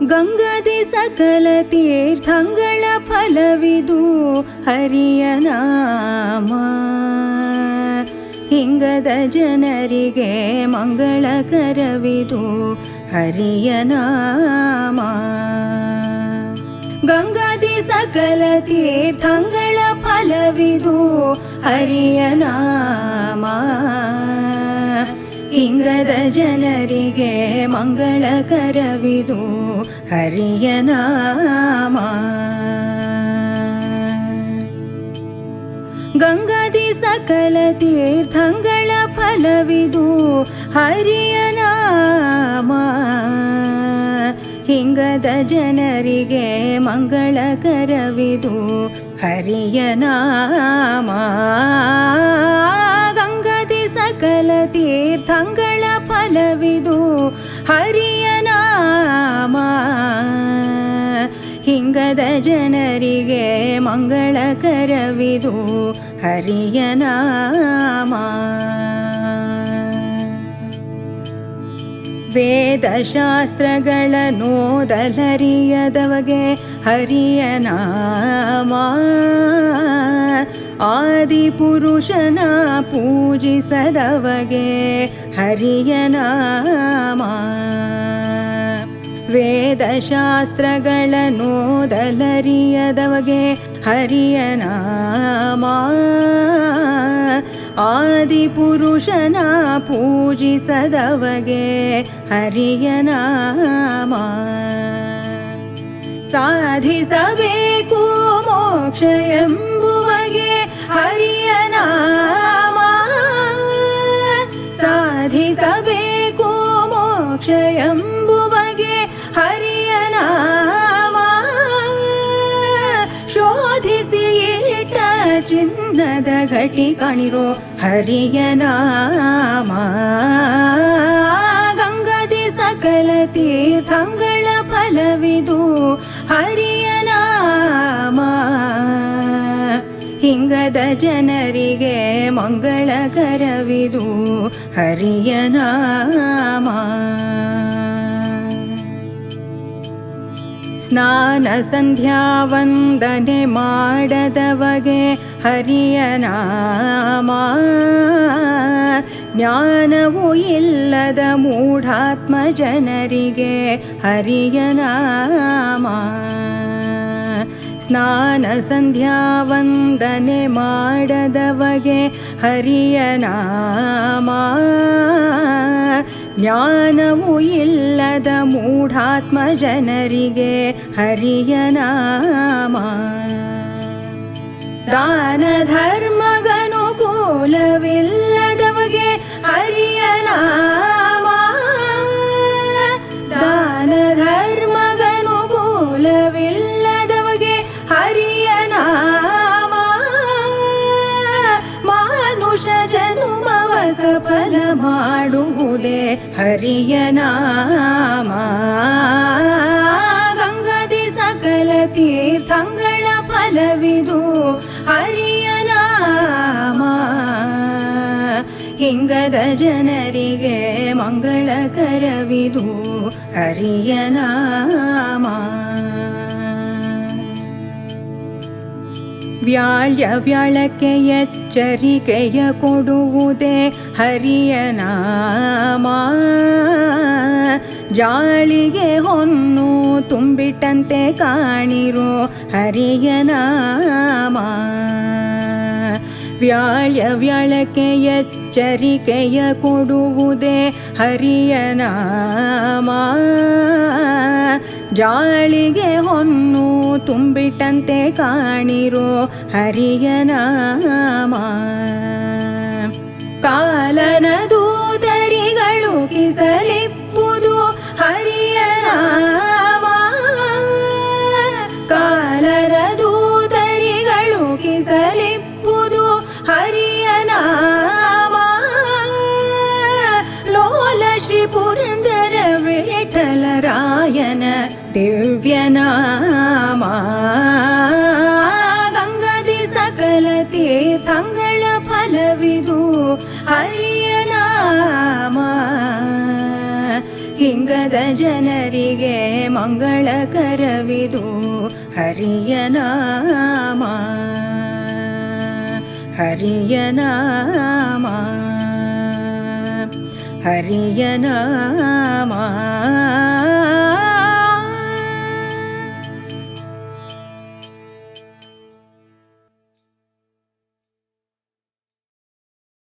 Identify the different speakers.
Speaker 1: ಗಂಗಾದಿ ಸಕಲ ತೀರ್ಥಂಗಳ ಫಲವಿದು ಹರಿಯ ನಾಮ. ಹಿಂಗದ ಜನರಿಗೆ ಮಂಗಳಕರವಿದು ಹರಿಯ ನಾಮ. ಗಂಗಾದಿ ಸಕಲ ತೀರ್ಥಂಗಳ ಫಲವಿದು ಹರಿಯ ನಾಮ. ಹಿಂಗದ ಜನರಿಗೆ ಮಂಗಳಕರವಿದು ಹರಿಯ ನಾಮ. ಗಂಗಾದಿ ಸಕಲ ತೀರ್ಥಂಗಳ ಫಲವಿದು ಹರಿಯ ನಾಮ. ಹಿಂಗದ ಜನರಿಗೆ ಮಂಗಳಕರವಿದು ಹರಿಯ ನಾಮ. ಗಂಗಾದಿ ಸಕಲ ತೀರ್ಥಂಗಳ ಫಲವಿದು ಹರಿಯ ನಾಮ. ಹಿಂಗದ ಜನರಿಗೆ ಮಂಗಳಕರವಿದು ಹರಿಯ ನಾಮ. ವೇದಶಾಸ್ತ್ರಗಳನ್ನೋದಲರಿಯದವಗೆ ಹರಿಯ ನಾಮ. ಆದಿಪುರುಷನ ಪೂಜಿಸದವಗೆ ಹರಿಯ ನಾಮ. ವೇದಶಾಸ್ತ್ರಗಳನ್ನೋದಲರಿಯದವಗೆ ಹರಿಯ ನಾಮ. ಆದಿಪುರುಷನ ಪೂಜಿಸದವಗೆ ಹರಿಯ ನಾಮ. ಸಾಧಿಸಬೇಕು ಮೋಕ್ಷ ಎಂಬುವಗೆ ಹರಿಯ ನಾಮ. ಸಾಧಿಸಬೇಕು ಮೋಕ್ಷ ಎಂಬುವಗೆ ಹರಿಯ ನಾಮ. ಶೋಧಿಸಿ ಇಟ್ಟ ಚಿನ್ನದ ಘಟಿ ಕಾಣಿರೋ ಹರಿಯ ನಾಮ. ಗಂಗಾದಿ ಸಕಲ ತೀರ್ಥಂಗಳ ಫಲವಿದು ಹರಿಯ ನಾಮ. ಹಿಂಗದ ಜನರಿಗೆ ಮಂಗಳಕರವಿದು ಹರಿಯ ನಾಮ. ಸ್ನಾನ ಸಂಧ್ಯಾ ವಂದನೆ ಮಾಡದವಗೆ ಹರಿಯ ನಾಮ. ಜ್ಞಾನವೂ ಇಲ್ಲದ ಮೂಢಾತ್ಮ ಜನರಿಗೆ ಹರಿಯ ನಾಮ. ಸ್ನಾನ ಸಂಧ್ಯಾ ವಂದನೆ ಮಾಡದವಗೆ ಹರಿಯ ನಾಮ. ಜ್ಞಾನವೂ ಇಲ್ಲದ ಮೂಢಾತ್ಮ ಜನರಿಗೆ ಹರಿಯ ನಾಮ. ದಾನ ಧರ್ಮಗನುಕೂಲವಿಲ್ಲದವಗೆ ಹರಿಯ ನಾಮ. ದಾನ ಧರ್ಮಗನುಕೂಲವಿಲ್ಲದವಗೆ ಹರಿಯ ನಾಮ. ಮಾನುಷ ಜನುಮವ ಸಫಲ ಮಾಡುವುದೇ ಹರಿಯ ನಾಮ. ಗಂಗಾದಿ ಸಕಲ ತೀರ್ಥಂಗಳ ಫಲವಿದು ಹರಿಯ ನಾಮ. ಹಿಂಗದ ಜನರಿಗೆ ಮಂಗಳಕರವಿದು ಹರಿಯ ನಾಮ. ವ್ಯಾಳ್ಯ ವ್ಯಾಳಕ್ಕೆ ಎಚ್ಚರಿಕೆಯ ಕೊಡುವುದೇ ಹರಿಯ ನಾಮ. ಜಾಳಿಗೆ ಹೊನ್ನು ತುಂಬಿಟ್ಟಂತೆ ಕಾಣಿರೋ ಹರಿಯ ನಾಮ. ವ್ಯಾಳ್ಯ ವ್ಯಾಳಕ್ಕೆ ಎಚ್ಚರಿಕೆಯ ಕೊಡುವುದೇ ಹರಿಯ ನಾಮ. ಜಾಳಿಗೆ ಹೊನ್ನು ತುಂಬಿಟ್ಟಂತೆ ಕಾಣಿರೋ ಹರಿಯ ನಾಮ. ಕಾಲನ ದೂತರಿಗಳು ಕಿಸಲಿಪ್ಪುದು ಹರಿಯ ನಾಮ. ಕಾಲನ ದೂತರಿಗಳು ಕಿಸಲಿಪ್ಪುದು ಹರಿಯ ನಾಮ. ಲೋಲ ಶ್ರೀ ಪುರಂದರ ವಿಠಲರಾಯನ ದಿವ್ಯ ನಾಮ. ಗಂಗಾದಿ ಸಕಲ ತೀರ್ಥಂಗಳ ಫಲವಿದು ಹರಿಯ ನಾಮ. ಹಿಂಗದ ಜಗದ ಜನರಿಗೆ ಮಂಗಳಕರವಿದು ಹರಿಯ ನಾಮ ಹರಿಯ ನಾಮ ಹರಿಯ ನಾಮ